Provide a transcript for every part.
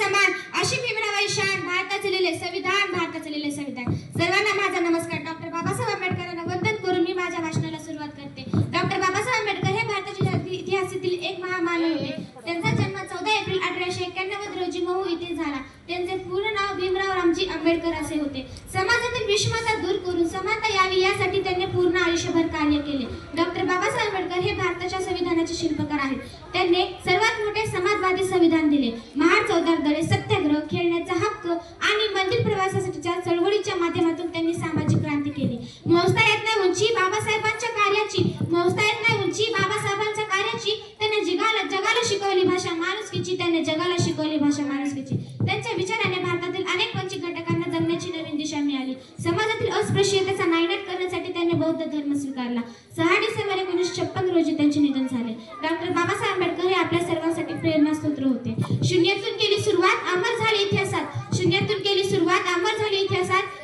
समान अशी भीमरावाई शान भारताचे लिहिले संविधान, भारताचे लिहिले संविधान। सर्वांना माझा नमस्कार। डॉक्टर बाबासाहेब आंबेडकरांना वंदन करून मी माझ्या भाषणाला सुरुवात करते। डॉक्टर बाबासाहेब आंबेडकर हे भारताच्या इतिहासातील एक महामानव होते। त्यांचा जन्म 14 एप्रिल 1891 रोजी महू येथे झाला। त्यांचे पूर्ण नाव भीमराव रामजी आंबेडकर असे होते। समाजातील विषमता दूर करून समानता यावी यासाठी त्यांनी पूर्ण आयुष्यभर कार्य केले। डॉक्टर बाबासाहेब आंबेडकर हे भारताच्या संविधानाचे शिल्पकार आहेत। त्यांनी सर्वात मोठे समाजवादी संविधान दिले। महाड चौदार दळे, सत्याग्रह, खेळण्याचा हक्क आणि मंदिर प्रवासासाठीच्या चळवळीच्या माध्यमातून त्यांनी सामाजिक क्रांती केली। मोजता येत नाही उंची बाबासाहेबांच्या कार्याची, मोजता येत नाही उंची बाबासाहेबांच्या कार्याची। त्यांनी जगाला शिकवली भाषा माणुसकीची, त्यांनी जगाला शिकवली भाषा माणुसकीची। त्यांच्या विचाराने भारतातील अनेक वंचित घटकांना जगण्याची नवीन दिशा मिळाली। समाजातील अस्पृश्यतेचा नायनाट करण्यासाठी त्यांनी बौद्ध धर्म स्वीकारला। 6 डिसेंबर 1956 रोजी त्यांचे निधन झाले। डॉक्टर बाबासाहेब आंबेडकर हे आपल्या सर्वांसाठी प्रेरणास्त्रोत होते। शून्यातून केली सुरुवात, अमर झाली इतिहासात। शून्यातून केली सुरुवात, अमर झाली इतिहासात।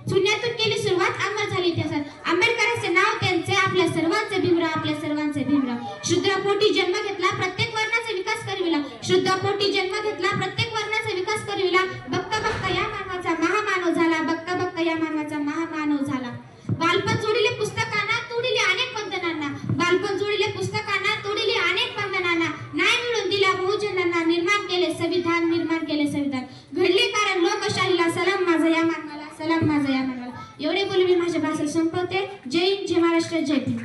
शून्यातून केली सुरुवात, अमर झाली इतिहासात। आंबेडकरांचे नाव त्यांचे, आपल्या सर्वांचे भीमराव, आपल्या सर्वांचे भीमराव। शूद्रापोटी जन्म घेतला, प्रत्येक वर्णाचा विकास करविला। शूद्रापोटी जन्म घेतला, प्रत्येक वर्णाचा विकास करविला। बघता बघता या मानवाचा महामानव झाला, बघता बघता या मानवाचा महामानव झाला। बालपण जोडिले पुस्तकांना, तोडिले अनेक बंधनांना। बालपण जोडिले पुस्तकांना, तोडिले अनेक बंधनांना। न्याय मिळवून दिला बहुजनांना, निर्माण केले संविधान, निर्माण केले संविधान। घडले कारण लोकशाहीला, सलाम माझा या मानवाला, सलाम माझा या मानवाला। एवढे बोलून मी माझे भाषण संपवते। जय हिंद, जय महाराष्ट्र, जय भीम।